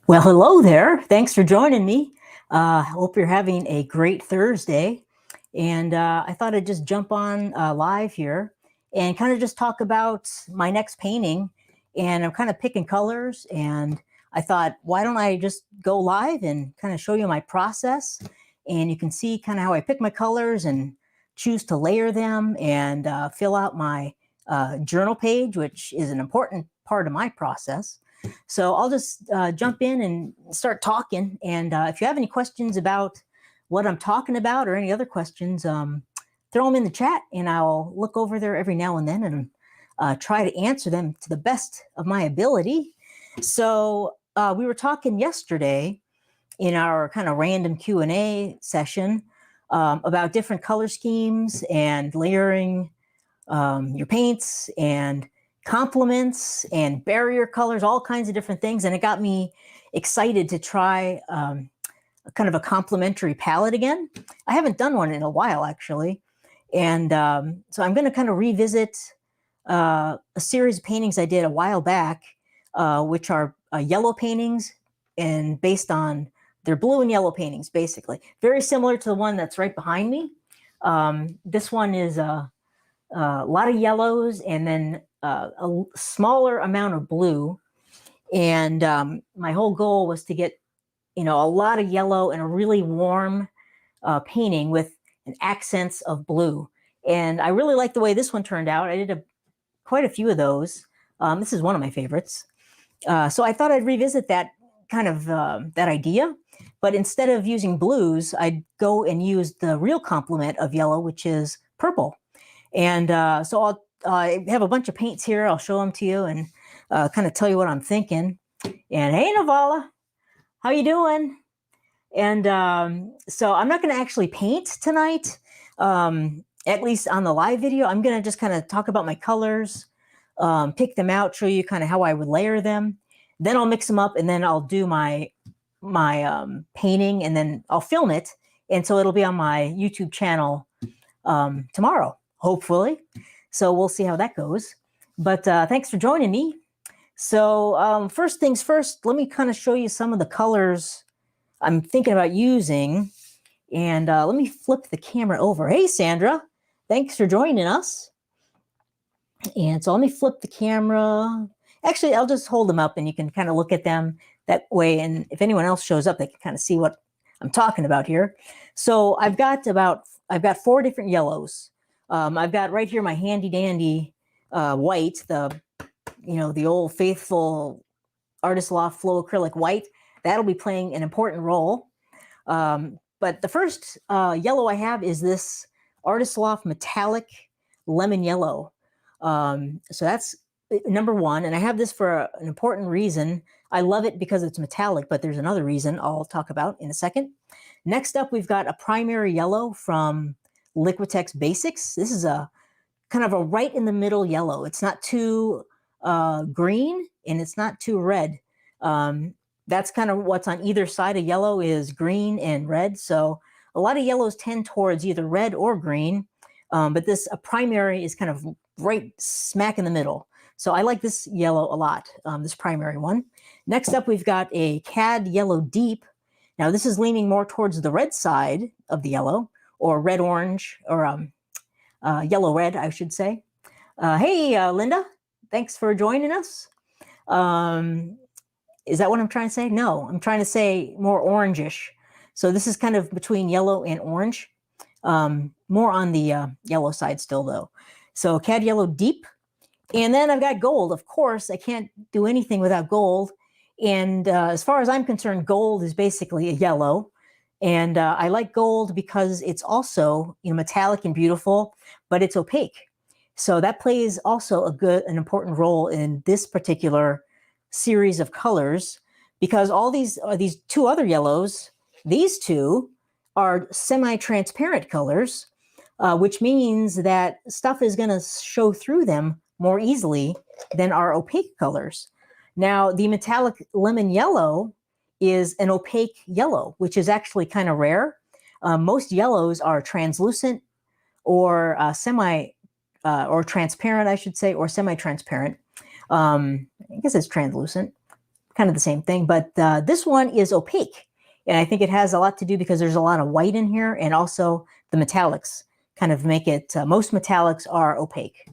Well, hello there. Thanks for joining me. Hope you're having a great Thursday. And I thought I'd just jump on live here and kind of just talk about my next painting. And I'm kind of picking colors. And I thought, why don't I just go live and kind of show you my process? And you can see kind of how I pick my colors and choose to layer them and fill out my journal page, which is an important part of my process. So I'll just jump in and start talking. And if you have any questions about what I'm talking about or any other questions, throw them in the chat and I'll look over there every now and then and try to answer them to the best of my ability. So we were talking yesterday in our kind of random Q&A session about different color schemes and layering your paints and complements and barrier colors, all kinds of different things. And it got me excited to try kind of a complementary palette again. I haven't done one in a while, actually. And so I'm going to kind of revisit a series of paintings I did a while back, which are yellow paintings and based on, they're blue and yellow paintings, basically. Very similar to the one that's right behind me. This one is a lot of yellows and then a smaller amount of blue. And my whole goal was to get, a lot of yellow and a really warm painting with an accents of blue. And I really like the way this one turned out. I did quite a few of those. This is one of my favorites. So I thought I'd revisit that kind of that idea. But instead of using blues, I'd go and use the real complement of yellow, which is purple. And so I have a bunch of paints here. I'll show them to you and kind of tell you what I'm thinking. And hey, Navala, how you doing? And so I'm not going to actually paint tonight, at least on the live video. I'm going to just kind of talk about my colors, pick them out, show you kind of how I would layer them. Then I'll mix them up and then I'll do my painting and then I'll film it. And so it'll be on my YouTube channel tomorrow, hopefully. So we'll see how that goes. But thanks for joining me. So first things first, let me kind of show you some of the colors I'm thinking about using. And let me flip the camera over. Hey, Sandra, thanks for joining us. And so let me flip the camera. Actually, I'll just hold them up and you can kind of look at them that way. And if anyone else shows up, they can kind of see what I'm talking about here. So I've got 4 different yellows. I've got right here my handy dandy white, the old faithful Artisloft Flow Acrylic white. That'll be playing an important role. But the first yellow I have is this Artisloft Metallic Lemon Yellow. So that's number 1. And I have this for an important reason. I love it because it's metallic, but there's another reason I'll talk about in a second. Next up, we've got a primary yellow from Liquitex Basics. This is a kind of a right in the middle yellow. It's not too green and it's not too red. That's kind of what's on either side of yellow is green and red. So a lot of yellows tend towards either red or green, but this primary is kind of right smack in the middle. So I like this yellow a lot, this primary one. Next up, we've got a Cad Yellow Deep. Now this is leaning more towards the red side of the yellow, or red-orange, or yellow-red, I should say. Hey, Linda, thanks for joining us. Is that what I'm trying to say? No, I'm trying to say more orangish. So this is kind of between yellow and orange. More on the yellow side still, though. So Cad Yellow Deep. And then I've got gold. Of course, I can't do anything without gold. And as far as I'm concerned, gold is basically a yellow. And I like gold because it's also metallic and beautiful, but it's opaque. So that plays also an important role in this particular series of colors, because all these 2 other yellows, these 2 are semi-transparent colors, which means that stuff is going to show through them more easily than our opaque colors. Now, the metallic lemon yellow is an opaque yellow, which is actually kind of rare. Most yellows are translucent or or transparent, I should say, or semi-transparent. I guess it's translucent. kind of the same thing, but this one is opaque. And I think it has a lot to do because there's a lot of white in here, and also the metallics kind of make it, most metallics are opaque.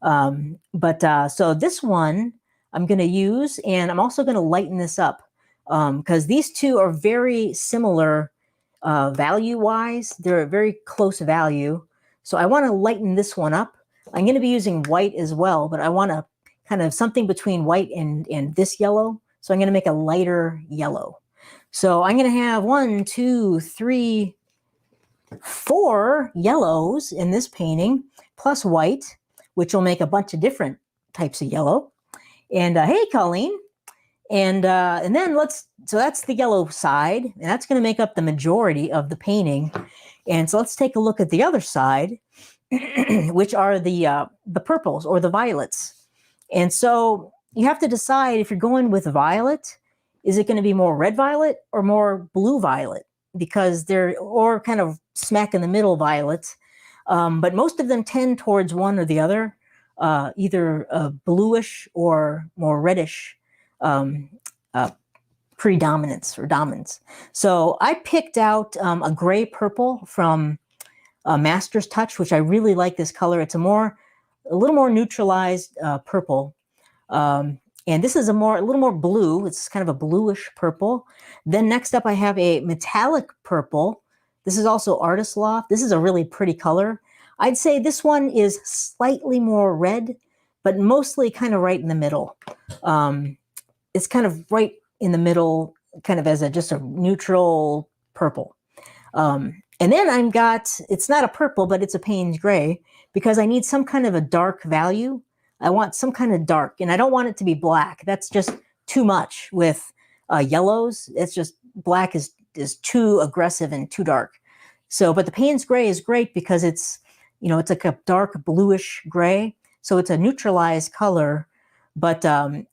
So this one I'm going to use, and I'm also going to lighten this up because these two are very similar value-wise. They're a very close value. So I want to lighten this one up. I'm going to be using white as well, but I want to kind of something between white and this yellow. So I'm going to make a lighter yellow. So I'm going to have 1, 2, 3, 4 yellows in this painting, plus white, which will make a bunch of different types of yellow. And hey, Colleen. And then so that's the yellow side, and that's going to make up the majority of the painting. And so let's take a look at the other side, which are the purples or the violets. And so you have to decide if you're going with violet, is it going to be more red violet or more blue violet? Because they're, or kind of smack in the middle violets. But most of them tend towards one or the other, either bluish or more reddish predominance or dominance. So I picked out a gray purple from Master's Touch, which I really like this color. It's a little more neutralized purple. And this is a little more blue. It's kind of a bluish purple. Then next up I have a metallic purple. This is also Artisloft. This is a really pretty color. I'd say this one is slightly more red, but mostly kind of right in the middle. It's kind of right in the middle, kind of as just a neutral purple. And then it's not a purple, but it's a Payne's gray, because I need some kind of a dark value. I want some kind of dark, and I don't want it to be black. That's just too much with yellows. It's just black is too aggressive and too dark. So, but the Payne's gray is great because it's like a dark bluish gray. So it's a neutralized color, but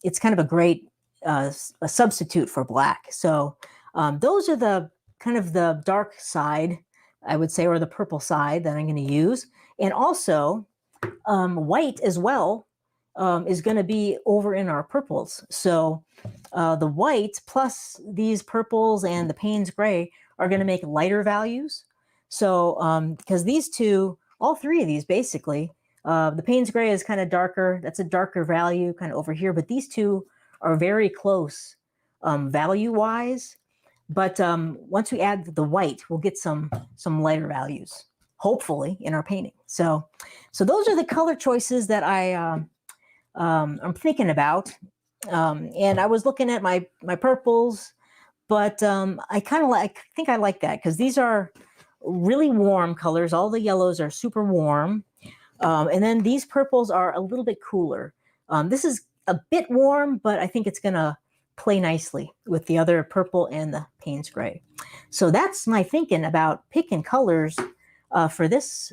it's kind of a great a substitute for black. So those are the kind of the dark side, I would say, or the purple side that I'm going to use. And also white as well is going to be over in our purples. So the white plus these purples and the Payne's gray are going to make lighter values. So because these two, all three of these basically, the Payne's gray is kind of darker. That's a darker value kind of over here. But these two are very close value-wise. But once we add the white, we'll get some lighter values, hopefully, in our painting. So those are the color choices that I'm thinking about. And I was looking at my purples, but I think I like that because these are really warm colors. All the yellows are super warm. And then these purples are a little bit cooler. This is a bit warm, but I think it's going to play nicely with the other purple and the Payne's gray. So that's my thinking about picking colors for this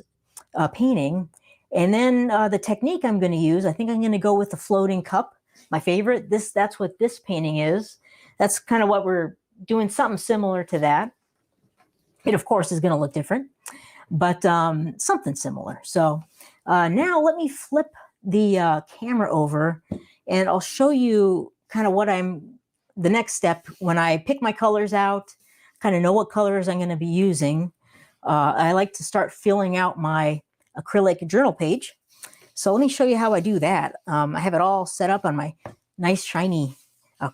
painting. And then the technique I'm going to use, I think I'm going to go with the floating cup. My favorite. That's what this painting is. That's kind of what we're doing, something similar to that. It, of course, is going to look different, but something similar. So now let me flip the camera over, and I'll show you kind of the next step when I pick my colors out, kind of know what colors I'm going to be using. I like to start filling out my acrylic journal page. So let me show you how I do that. I have it all set up on my nice shiny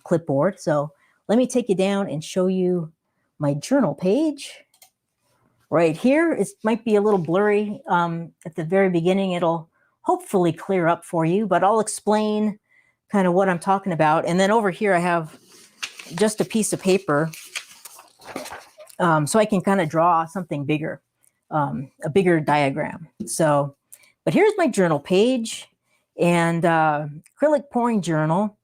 clipboard. So let me take you down and show you my journal page. Right here, it might be a little blurry at the very beginning. It'll hopefully clear up for you, but I'll explain kind of what I'm talking about. And then over here, I have just a piece of paper so I can kind of draw something bigger, a bigger diagram. So, but here's my journal page and acrylic pouring journal.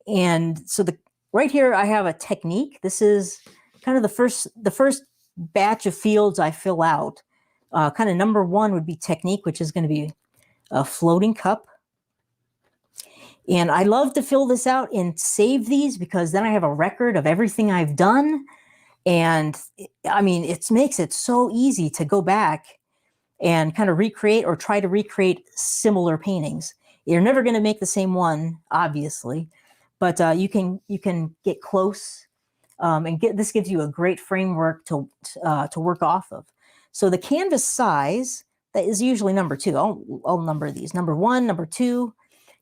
And so right here, I have a technique. This is kind of the first batch of fields I fill out. Kind of number one would be technique, which is going to be a floating cup. And I love to fill this out and save these because then I have a record of everything I've done. And I mean, it makes it so easy to go back and kind of recreate or try to recreate similar paintings. You're never going to make the same one, obviously, but you can get close, and this gives you a great framework to work off of. So the canvas size, that is usually number 2. I'll number these. Number 1, number 2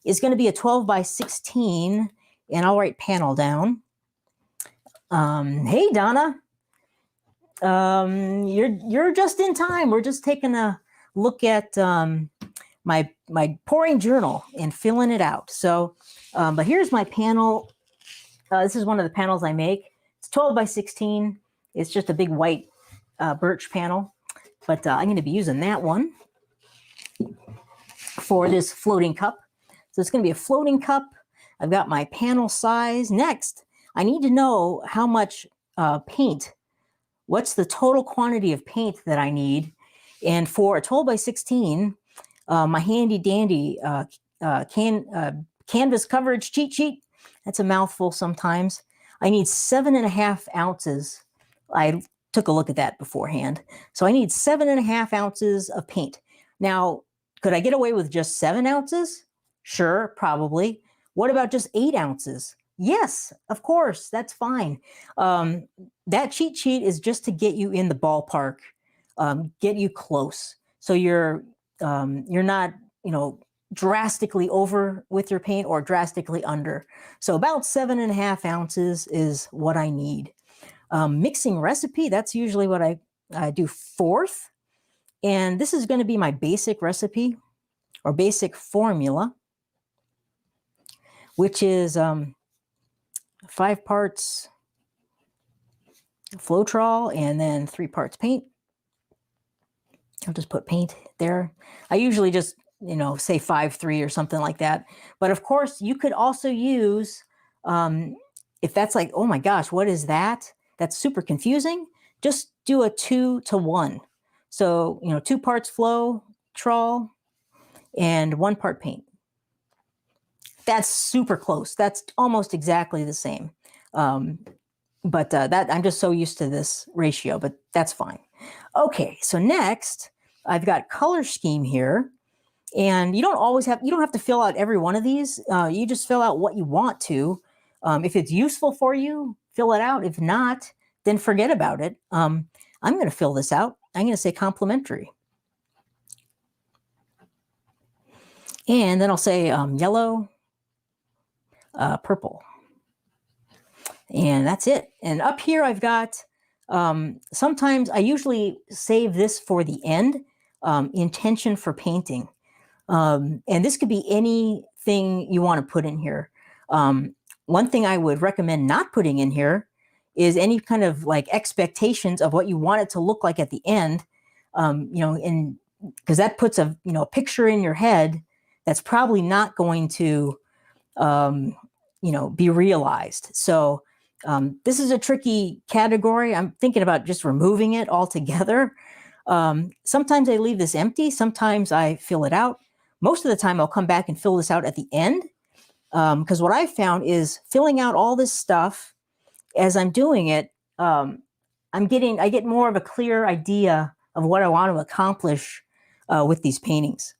is going to be a 12 by 16, and I'll write panel down. Hey, Donna. You're just in time. We're just taking a look at my pouring journal and filling it out. So, but here's my panel. This is one of the panels I make. It's 12 by 16. It's just a big white birch panel, but I'm going to be using that one for this floating cup. So it's going to be a floating cup. I've got my panel size. Next, I need to know how much paint. What's the total quantity of paint that I need? And for a 12 by 16, my handy dandy canvas coverage cheat sheet, that's a mouthful sometimes. I need 7.5 ounces. I took a look at that beforehand. So I need 7.5 ounces of paint. Now, could I get away with just 7 ounces? Sure, probably. What about just 8 ounces? Yes, of course, that's fine. That cheat sheet is just to get you in the ballpark, get you close. So you're not, drastically over with your paint or drastically under. So about 7.5 ounces is what I need. Mixing recipe, that's usually what I do fourth. And this is going to be my basic recipe or basic formula, which is 5 parts Floetrol and then 3 parts paint. I'll just put paint there. I usually just, say 5-3 or something like that. But of course, you could also use, if that's like, oh my gosh, what is that? That's super confusing. Just do a 2-to-1. So, 2 parts Floetrol and 1 part paint. That's super close. That's almost exactly the same. But that I'm just so used to this ratio, but that's fine. Okay, so next I've got color scheme here, and you don't have to fill out every one of these. You just fill out what you want to. If it's useful for you, fill it out. If not, then forget about it. I'm going to fill this out. I'm going to say complimentary. And then I'll say yellow, purple. And that's it. And up here I've got, sometimes I usually save this for the end, intention for painting. And this could be anything you want to put in here. One thing I would recommend not putting in here is any kind of like expectations of what you want it to look like at the end, because that puts a picture in your head that's probably not going to be realized. So this is a tricky category. I'm thinking about just removing it altogether. Sometimes I leave this empty. Sometimes I fill it out. Most of the time I'll come back and fill this out at the end. Because what I found is filling out all this stuff as I'm doing it, I get more of a clear idea of what I want to accomplish with these paintings.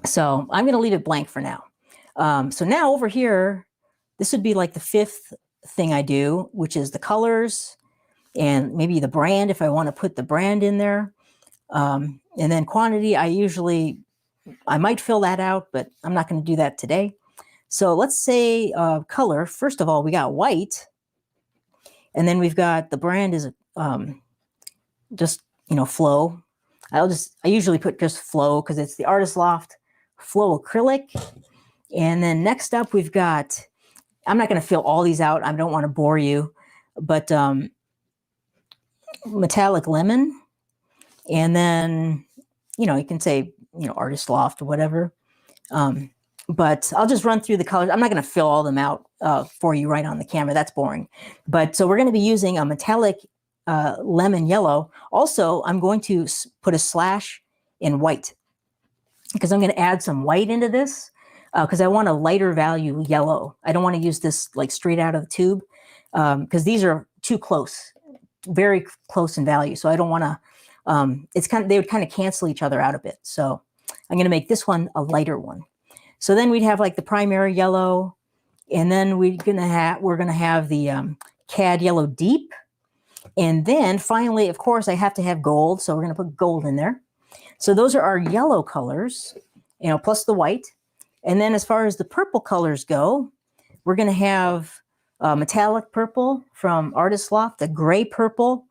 So I'm going to leave it blank for now. So now over here, this would be like the 5th thing I do, which is the colors and maybe the brand if I want to put the brand in there. And then quantity, I might fill that out, but I'm not going to do that today. So let's say color. First of all, we got white. And then we've got the brand is just, Flow. I usually put just Flow because it's the Artisloft Flow Acrylic. And then next up, we've got, I'm not going to fill all these out. I don't want to bore you, but metallic lemon. And then, you can say, Artisloft or whatever. But I'll just run through the colors. I'm not going to fill all them out for you right on the camera. That's boring. But so we're going to be using a metallic lemon yellow. Also, I'm going to put a slash in white because I'm going to add some white into this because I want a lighter value yellow. I don't want to use this like straight out of the tube because these are too close, very close in value. So I don't want to, they would kind of cancel each other out a bit. So I'm going to make this one a lighter one. So then we'd have like the primary yellow, And then we're gonna have the Cad Yellow Deep. And then finally, of course, I have to have gold, so we're gonna put gold in there. So those are our yellow colors, plus the white. And then as far as the purple colors go, we're gonna have metallic purple from Artisloft, the gray purple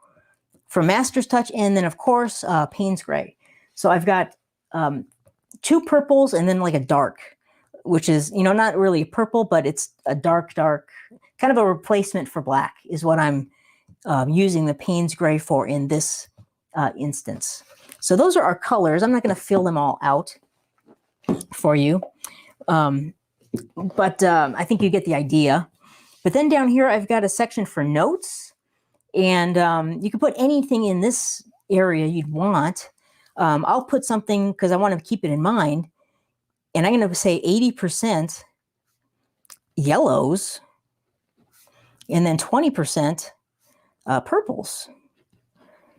from Master's Touch, and then of course Payne's Gray. So I've got 2 purples and then like a dark, which is not really purple, but it's a dark, kind of a replacement for black is what I'm using the Payne's Gray for in this instance. So those are our colors. I'm not going to fill them all out for you, but I think you get the idea. But then down here, I've got a section for notes, and you can put anything in this area you'd want. I'll put something because I want to keep it in mind, and I'm going to say 80% yellows, and then 20% purples,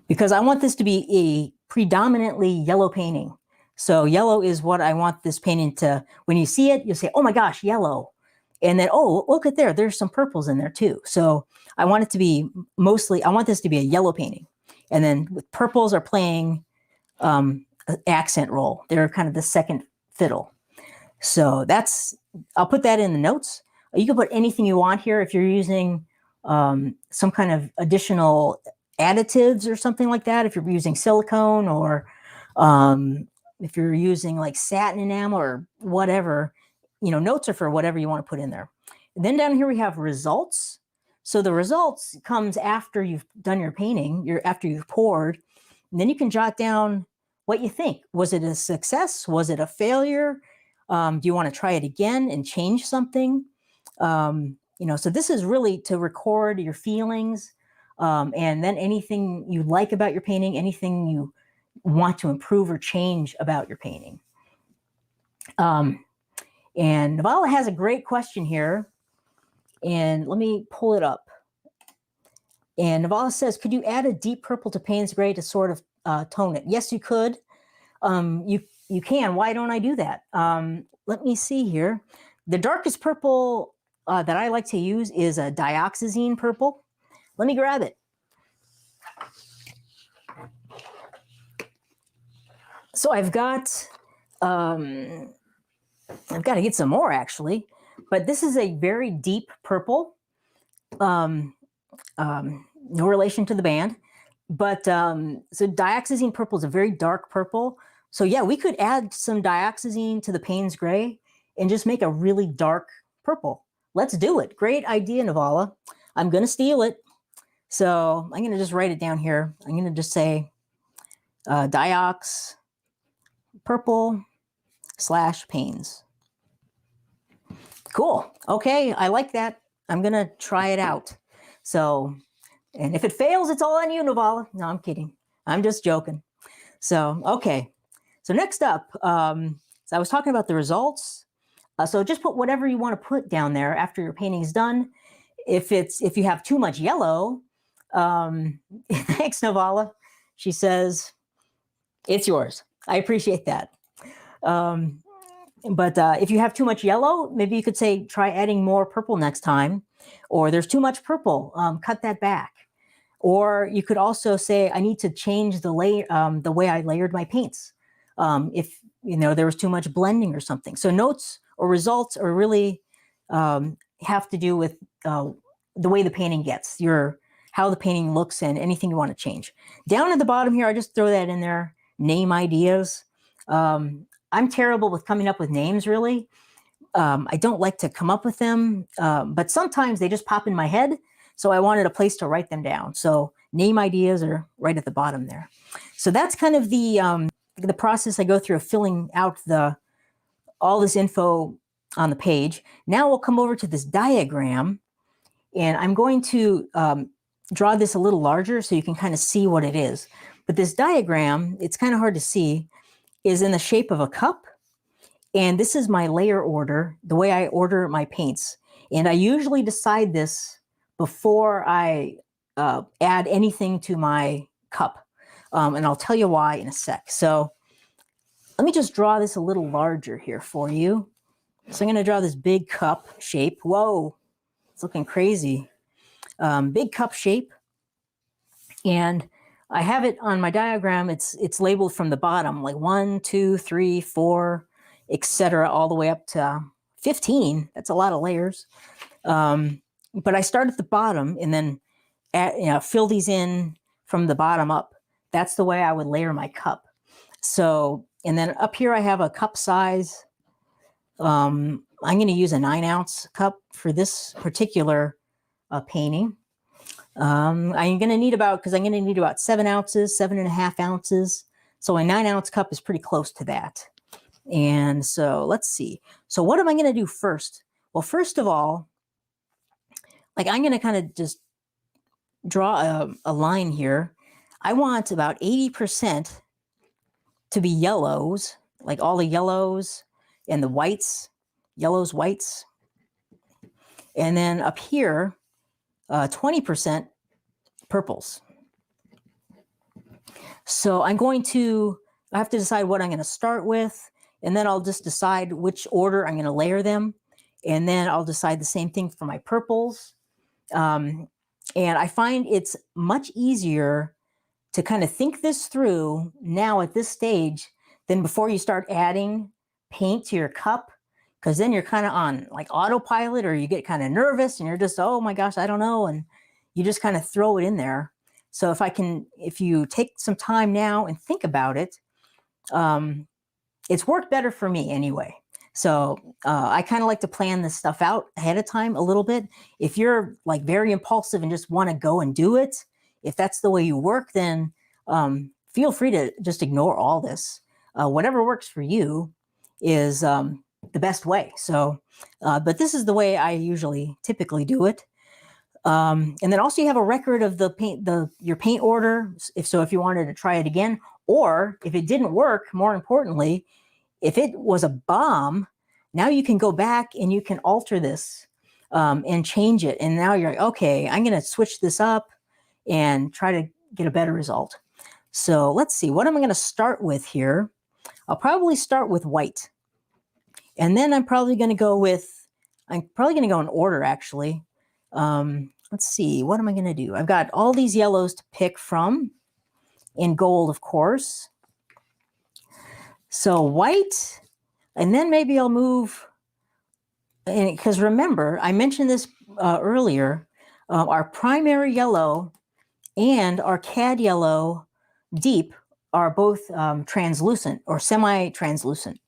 because I want this to be a predominantly yellow painting. So yellow is what I want this painting to, when you see it, you'll say, oh my gosh, yellow. And then, oh, look at there's some purples in there too. So I want it to be I want this to be a yellow painting. And then with purples are playing an accent role. They're kind of the second fiddle. So I'll put that in the notes. You can put anything you want here. If you're using some kind of additional additives or something like that, if you're using silicone or if you're using like satin enamel or whatever, notes are for whatever you want to put in there. And then down here we have results. So the results comes after you've done your painting, after you've poured, and then you can jot down what you think. Was it a success? Was it a failure? Do you want to try it again and change something? So this is really to record your feelings, and then anything you like about your painting, anything you want to improve or change about your painting. And Navala has a great question here, and let me pull it up. And Navala says, could you add a deep purple to Payne's Gray to sort of tone it? Yes, you could. You can. Why don't I do that? Let me see here. The darkest purple that I like to use is a dioxazine purple. Let me grab it. So I've got to get some more actually, but this is a very deep purple. No relation to the band, but so dioxazine purple is a very dark purple. So yeah, we could add some dioxazine to the Payne's Gray and just make a really dark purple. Let's do it. Great idea, Navala. I'm going to steal it. So I'm going to just write it down here. I'm going to just say diox purple / Payne's. Cool. Okay, I like that. I'm going to try it out. So, and if it fails, it's all on you, Navala. No, I'm kidding. I'm just joking. So, okay. So next up, so I was talking about the results. So just put whatever you want to put down there after your painting is done. If you have too much yellow, thanks, Navala. She says, it's yours. I appreciate that. But if you have too much yellow, maybe you could say, try adding more purple next time. Or there's too much purple, cut that back. Or you could also say, I need to change the way I layered my paints. If there was too much blending or something. So notes or results are really have to do with the way the painting gets, how the painting looks and anything you want to change. Down at the bottom here, I just throw that in there, name ideas. I'm terrible with coming up with names, really. I don't like to come up with them, but sometimes they just pop in my head. So I wanted a place to write them down. So name ideas are right at the bottom there. So that's kind of the process I go through of filling out all this info on the page. Now we'll come over to this diagram, and I'm going to draw this a little larger so you can kind of see what it is. But this diagram, it's kind of hard to see, is in the shape of a cup. And this is my layer order, the way I order my paints. And I usually decide this before I add anything to my cup. And I'll tell you why in a sec. So let me just draw this a little larger here for you. So I'm going to draw this big cup shape. Whoa, it's looking crazy. Big cup shape. And I have it on my diagram. It's labeled from the bottom, like 1, 2, 3, 4, etc., all the way up to 15. That's a lot of layers. But I start at the bottom and then fill these in from the bottom up. That's the way I would layer my cup. So, and then up here I have a cup size. I'm going to use a 9-ounce cup for this particular painting. I'm going to need about 7 ounces, 7.5 ounces. So a 9-ounce cup is pretty close to that. And so let's see. So what am I going to do first? Well, first of all, like I'm going to kind of just draw a line here. I want about 80% to be yellows, like all the yellows and the whites, yellows, whites. And then up here, 20% purples. So I have to decide what I'm going to start with, and then I'll just decide which order I'm going to layer them. And then I'll decide the same thing for my purples. And I find it's much easier to kind of think this through now at this stage than before you start adding paint to your cup, because then you're kind of on like autopilot, or you get kind of nervous and you're just, oh my gosh, I don't know. And you just kind of throw it in there. So if you take some time now and think about it, it's worked better for me anyway. So I kind of like to plan this stuff out ahead of time a little bit. If you're like very impulsive and just want to go and do it, if that's the way you work, then feel free to just ignore all this. Whatever works for you is the best way. So, but this is the way I typically do it. And then also you have a record of your paint order. If you wanted to try it again, or if it didn't work, more importantly, if it was a bomb, now you can go back and you can alter this and change it. And now you're like, okay, I'm going to switch this up and try to get a better result. So let's see, what am I going to start with here? I'll probably start with white. And then I'm probably going to go in order, actually. Let's see, what am I going to do? I've got all these yellows to pick from, in gold, of course. So white, and then maybe I'll move, because remember, I mentioned this earlier, our primary yellow and our Cad Yellow Deep are both translucent or semi-translucent.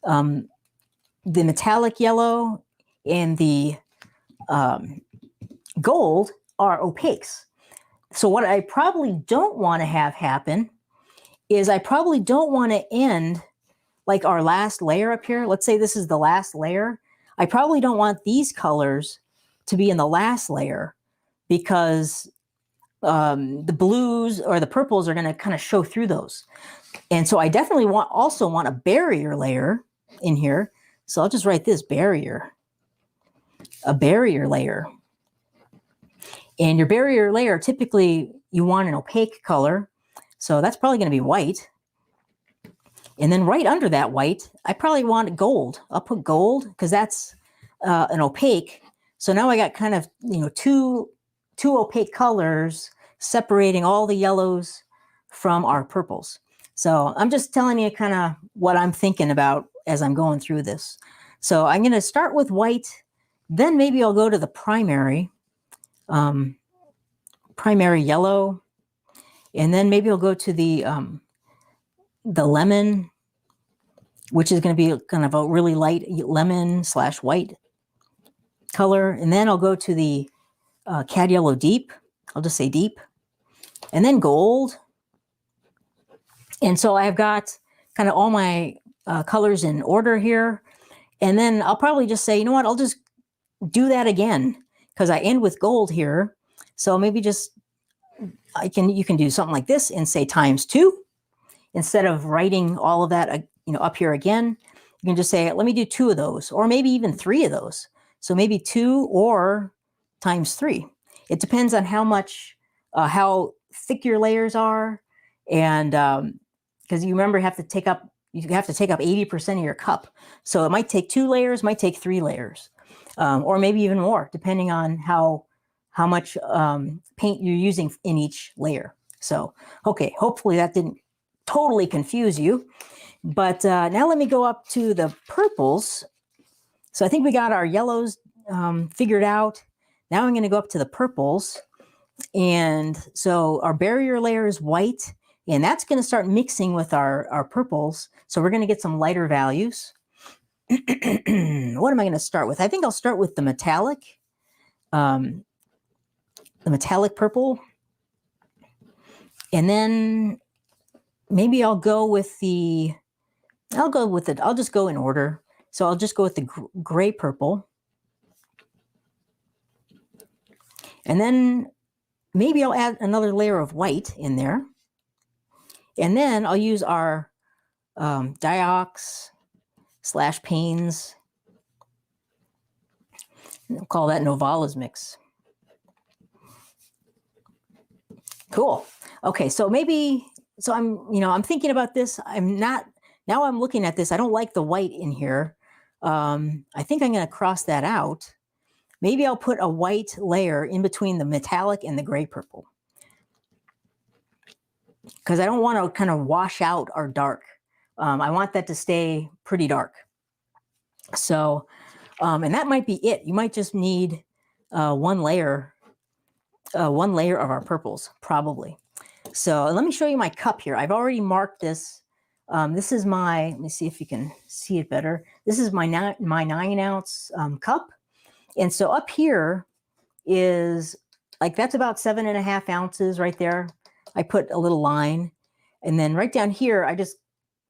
The metallic yellow and the gold are opaques. So what I probably don't want to have happen is I probably don't want to end like our last layer up here. Let's say this is the last layer. I probably don't want these colors to be in the last layer, because the blues or the purples are going to kind of show through those. And so I definitely also want a barrier layer in here. So I'll just write this: barrier, a barrier layer. And your barrier layer, typically you want an opaque color. So that's probably going to be white. And then right under that white, I probably want gold. I'll put gold because that's an opaque. So now I got kind of, two opaque colors separating all the yellows from our purples. So I'm just telling you kind of what I'm thinking about as I'm going through this. So I'm going to start with white, then maybe I'll go to the primary yellow, and then maybe I'll go to the lemon, which is going to be kind of a really light lemon / white color. And then I'll go to the Cad Yellow Deep. I'll just say deep. And then gold. And so I've got kind of all my colors in order here. And then I'll probably just say, you know what, I'll just do that again, because I end with gold here. So maybe you can do something like this and say ×2. Instead of writing all of that up here again, you can just say, let me do 2 of those, or maybe even 3 of those. So maybe 2 or ×3. It depends on how thick your layers are. And because you remember, you have to take up you have to take up 80% of your cup. So it might take 2 layers, might take 3 layers, or maybe even more, depending on how much paint you're using in each layer. So, okay, hopefully that didn't totally confuse you. But now let me go up to the purples. So I think we got our yellows figured out. Now I'm going to go up to the purples. And so our barrier layer is white, and that's going to start mixing with our purples. So we're going to get some lighter values. What am I going to start with? I think I'll start with the metallic purple. And then maybe I'll just go in order. So I'll just go with the gray purple. And then maybe I'll add another layer of white in there. And then I'll use our Diox/Payne's. We'll call that Novala's mix. Cool. Okay, so I'm thinking about this. Now I'm looking at this. I don't like the white in here. I think I'm going to cross that out. Maybe I'll put a white layer in between the metallic and the gray purple, because I don't want to kind of wash out our dark. I want that to stay pretty dark. So, and that might be it. You might just need one layer of our purples, probably. So let me show you my cup here. I've already marked this. This is let me see if you can see it better. This is my 9-ounce cup. And so up here is that's about 7.5 ounces right there. I put a little line. And then right down here, I just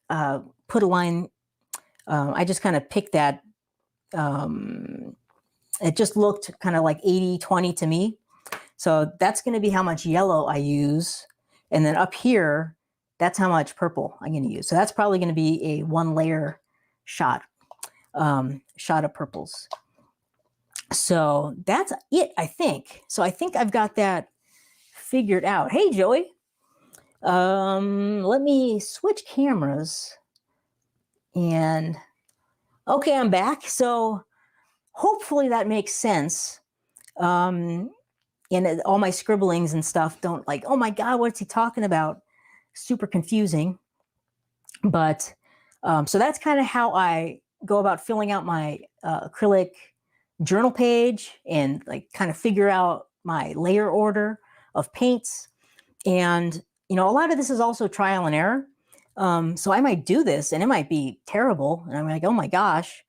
put a line. I just kind of picked that. It just looked kind of like 80-20 to me. So that's going to be how much yellow I use. And then up here, that's how much purple I'm going to use. So that's probably going to be a 1-layer shot of purples. So that's it, I think. So I think I've got that figured out. Hey, Joey. Let me switch cameras. And okay, I'm back. So hopefully that makes sense. And all my scribblings and stuff don't oh my God, what's he talking about? Super confusing. But so that's kind of how I go about filling out my acrylic journal page, and kind of figure out my layer order of paints. And a lot of this is also trial and error. So I might do this and it might be terrible, and I'm like, oh my gosh,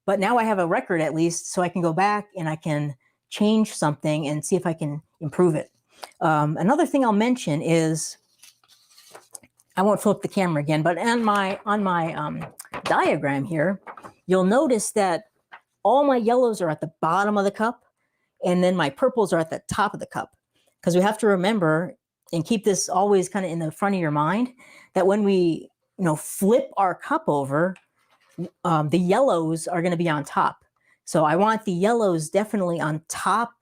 but now I have a record at least, so I can go back and I can change something and see if I can improve it. Another thing I'll mention is, I won't flip the camera again, but on my diagram here, you'll notice that all my yellows are at the bottom of the cup, and then my purples are at the top of the cup. Because we have to remember and keep this always kind of in the front of your mind, that when we flip our cup over, the yellows are going to be on top. So I want the yellows definitely on top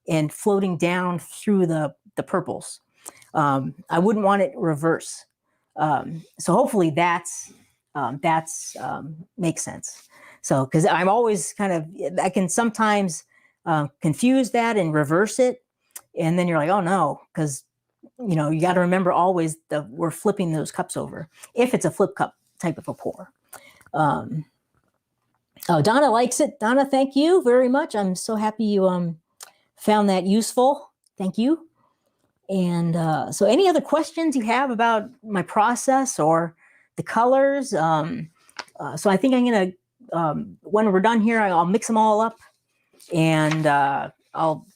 and floating down through the purples. I wouldn't want it reverse. So hopefully that's makes sense. So, because I'm always I can sometimes confuse that and reverse it. And then you're like, oh no, because, you got to remember always that we're flipping those cups over, if it's a flip cup type of a pour. Oh, Donna likes it. Donna, thank you very much. I'm so happy you found that useful. Thank you. And so any other questions you have about my process or the colors? So I think I'm going to, when we're done here, I'll mix them all up, and I'll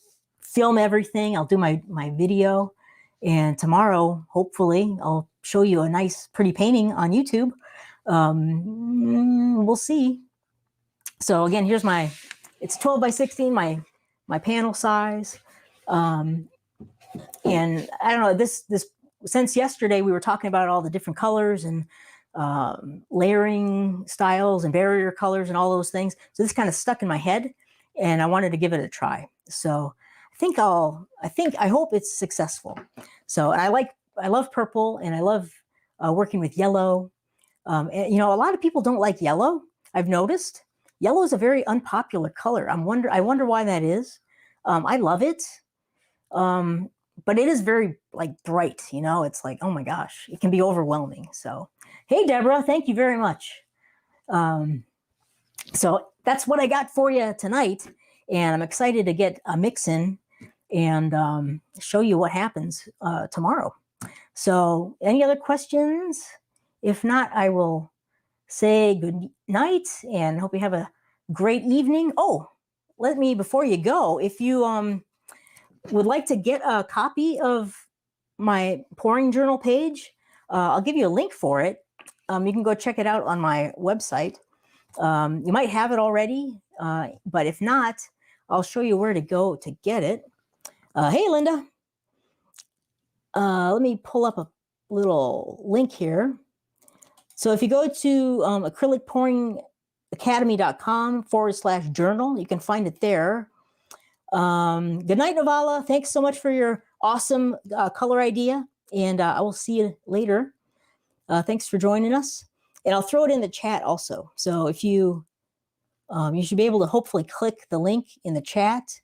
film everything. I'll do my video. And tomorrow, hopefully, I'll show you a nice, pretty painting on YouTube. We'll see. So again, here's it's 12 by 16, my panel size. And I don't know, this since yesterday, we were talking about all the different colors and layering styles and barrier colors and all those things. So this kind of stuck in my head, and I wanted to give it a try. So I hope it's successful. So I love purple, and I love working with yellow. And, a lot of people don't like yellow. I've noticed yellow is a very unpopular color. I wonder why that is. I love it. But it is very bright, it's like, oh my gosh, it can be overwhelming. So, hey, Deborah, thank you very much. So that's what I got for you tonight. And I'm excited to get a mix in and show you what happens tomorrow. So any other questions? If not, I will say good night and hope you have a great evening. Oh, before you go, if you would like to get a copy of my pouring journal page, I'll give you a link for it. You can go check it out on my website. You might have it already, but if not, I'll show you where to go to get it. Hey, Linda. Let me pull up a little link here. So if you go to acrylicpouringacademy.com/journal, you can find it there. Good night, Navala. Thanks so much for your awesome color idea, and I will see you later. Thanks for joining us. And I'll throw it in the chat also. So if you should be able to hopefully click the link in the chat,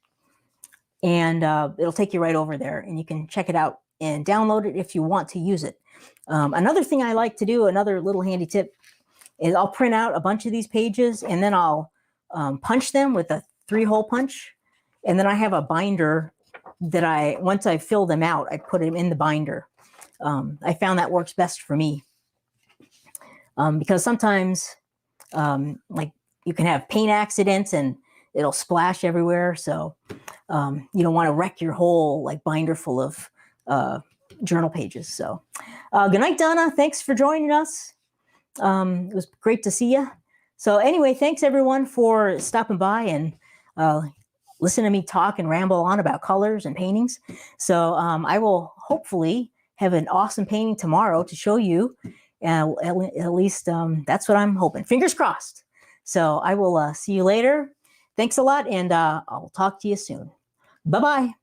and it'll take you right over there, and you can check it out and download it if you want to use it. Another thing I like to do, another little handy tip, is I'll print out a bunch of these pages, and then I'll punch them with a 3-hole punch, and then I have a binder that once I fill them out, I put them in the binder. I found that works best for me. Because sometimes you can have paint accidents and it'll splash everywhere. So you don't want to wreck your whole binder full of journal pages. So good night, Donna. Thanks for joining us. It was great to see you. So anyway, thanks everyone for stopping by and listen to me talk and ramble on about colors and paintings. So I will hopefully have an awesome painting tomorrow to show you. At least that's what I'm hoping. Fingers crossed. So I will see you later. Thanks a lot, and I'll talk to you soon. Bye-bye.